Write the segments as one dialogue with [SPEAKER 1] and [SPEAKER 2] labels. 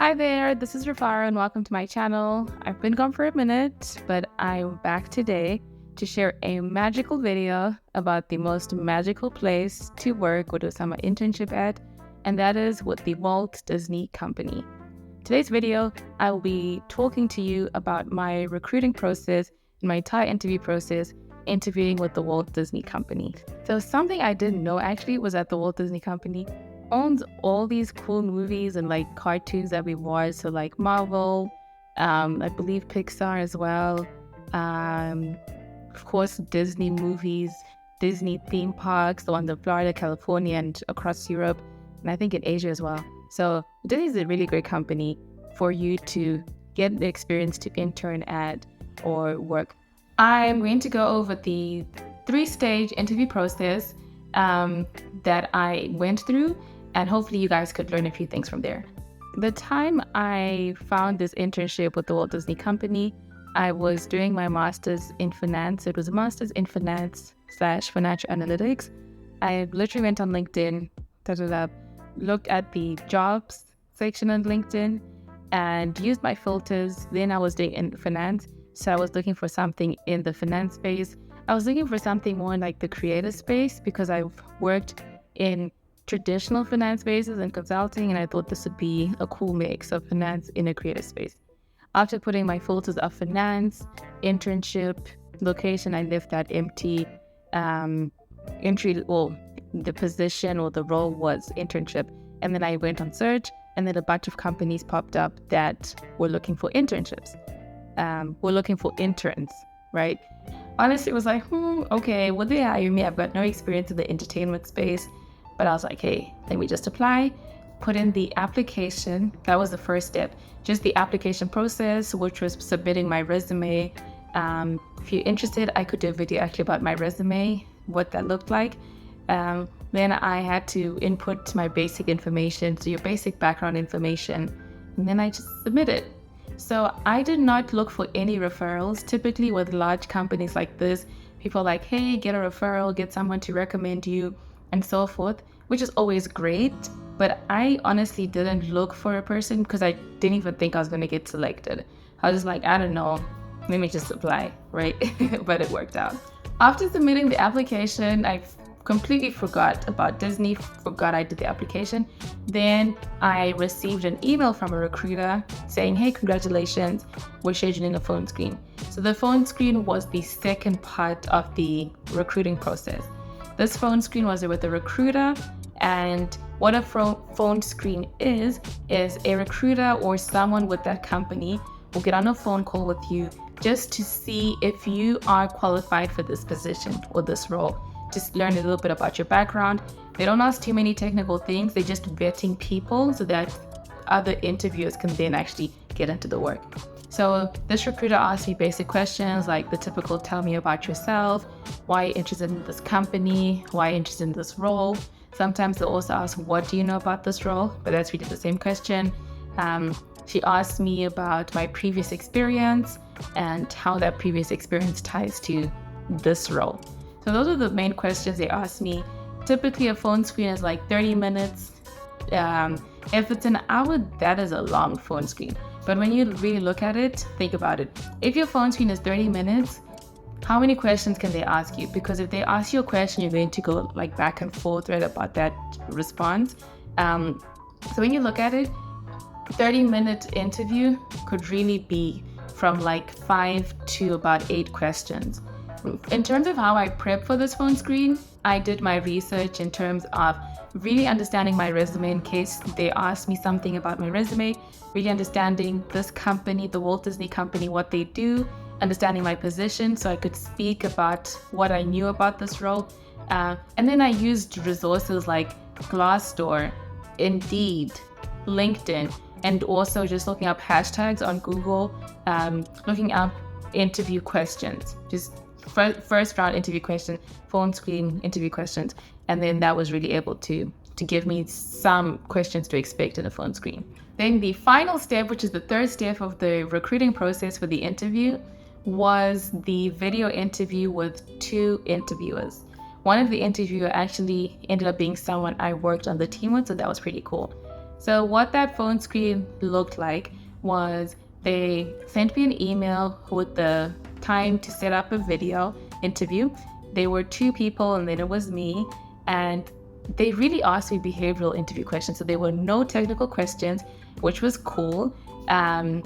[SPEAKER 1] Hi there, this is Rafara and welcome to my channel. I've been gone for a minute, but I'm back today to share a magical video about the most magical place to work or do summer internship at, and that is with the Walt Disney Company. Today's video, I will be talking to you about my recruiting process and my entire interview process interviewing with the Walt Disney Company. So something I didn't know actually was that the Walt Disney Company owns all these cool movies and like cartoons that we watch. So like Marvel, I believe Pixar as well. Of course, Disney movies, Disney theme parks, the ones in Florida, California, and across Europe, and I think in Asia as well. So Disney is a really great company for you to get the experience to intern at or work. I'm going to go over the 3-stage interview process that I went through, and hopefully you guys could learn a few things from there. The time I found this internship with the Walt Disney Company, I was doing my master's in finance. It was a master's in finance / financial analytics. I literally went on LinkedIn, looked at the jobs section on LinkedIn and used my filters. Then I was doing in finance. So I was looking for something in the finance space. I was looking for something more in like the creative space because I've worked in traditional finance spaces and consulting, and I thought this would be a cool mix of finance in a creative space. After putting my filters of finance, internship, location, I left that empty. The position or the role was internship. And then I went on search, and then a bunch of companies popped up that were looking for internships. We're looking for interns, right? Honestly, it was like, okay, will they hire me? I've got no experience in the entertainment space. But I was like, hey, let me just apply, put in the application. That was the first step, just the application process, which was submitting my resume. If you're interested, I could do a video actually about my resume, what that looked like. Then I had to input my basic information, so your basic background information, and then I just submitted. So I did not look for any referrals. Typically with large companies like this, people are like, hey, get a referral, get someone to recommend you, and so forth, which is always great. But I honestly didn't look for a person because I didn't even think I was going to get selected. I was just like, I don't know, let me just apply, right? But it worked out. After submitting the application, I completely forgot about Disney, forgot I did the application. Then I received an email from a recruiter saying, hey, congratulations, we're scheduling a phone screen. So the phone screen was the second part of the recruiting process. This phone screen was with a recruiter, and what a phone screen is a recruiter or someone with that company will get on a phone call with you just to see if you are qualified for this position or this role. Just learn a little bit about your background. They don't ask too many technical things. They're just vetting people so that other interviewers can then actually get into the work. So this recruiter asked me basic questions like the typical tell me about yourself, why you're interested in this company, why you're interested in this role. Sometimes they also ask, what do you know about this role? But that's really the same question. She asked me about my previous experience and how that previous experience ties to this role. So those are the main questions they asked me. Typically a phone screen is like 30 minutes. If it's an hour, that is a long phone screen. But when you really look at it, think about it. If your phone screen is 30 minutes, how many questions can they ask you? Because if they ask you a question, you're going to go like back and forth right about that response. So when you look at it, 30-minute interview could really be from like 5 to about 8 questions. In terms of how I prep for this phone screen, I did my research in terms of really understanding my resume in case they asked me something about my resume, really understanding this company, the Walt Disney Company, what they do, understanding my position so I could speak about what I knew about this role. And then I used resources like Glassdoor, Indeed, LinkedIn, and also just looking up hashtags on Google, looking up interview questions, just first round interview question, phone screen interview questions, and then that was really able to give me some questions to expect in a phone screen. Then the final step, which is the third step of the recruiting process for the interview, was the video interview with 2 interviewers. One of the interviewers actually ended up being someone I worked on the team with, so that was pretty cool. So what that phone screen looked like was they sent me an email with the time to set up a video interview. There were 2 people and then it was me, and they really asked me behavioral interview questions. So there were no technical questions, which was cool. And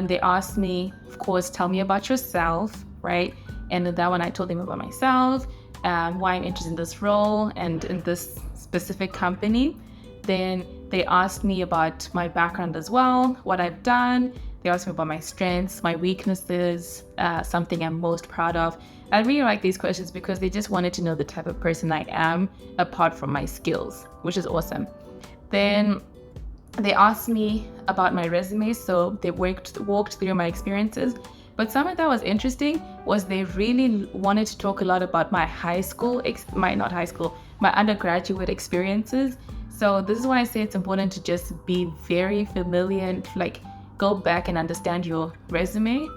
[SPEAKER 1] they asked me, of course, tell me about yourself, right? And in that one, I told them about myself, why I'm interested in this role and in this specific company. Then they asked me about my background as well, what I've done. They asked me about my strengths, my weaknesses, something I'm most proud of. I really like these questions because they just wanted to know the type of person I am apart from my skills, which is awesome. Then they asked me about my resume, so they walked through my experiences. But something that was interesting was they really wanted to talk a lot about my my undergraduate experiences. So this is why I say it's important to just be very familiar and like go back and understand your resume.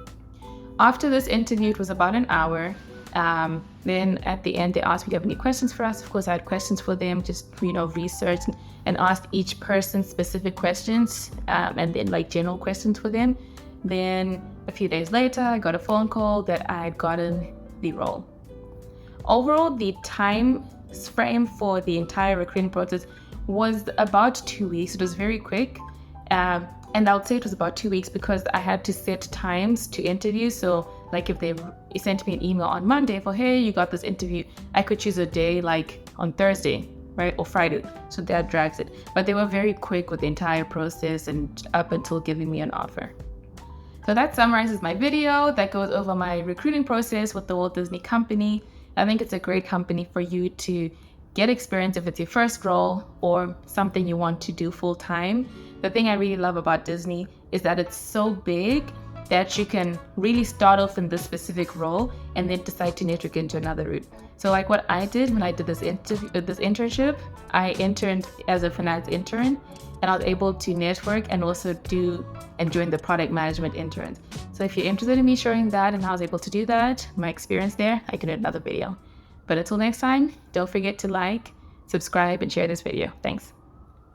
[SPEAKER 1] After this interview, it was about an hour. Then at the end, they asked me, do you have any questions for us? Of course, I had questions for them, just, research and asked each person specific questions, and then like general questions for them. Then a few days later, I got a phone call that I had gotten the role. Overall, the time frame for the entire recruiting process was about 2 weeks. It was very quick. And I would say it was about 2 weeks because I had to set times to interview. So like if they sent me an email on Monday for, hey, you got this interview, I could choose a day like on Thursday, right? Or Friday. So that drags it. But they were very quick with the entire process and up until giving me an offer. So that summarizes my video. That goes over my recruiting process with the Walt Disney Company. I think it's a great company for you to get experience if it's your first role or something you want to do full time. The thing I really love about Disney is that it's so big that you can really start off in this specific role and then decide to network into another route. So like what I did when I did this internship, I interned as a finance intern, and I was able to network and also join the product management interns. So if you're interested in me showing that and how I was able to do that, my experience there, I can do another video. But until next time, don't forget to like, subscribe, and share this video. Thanks.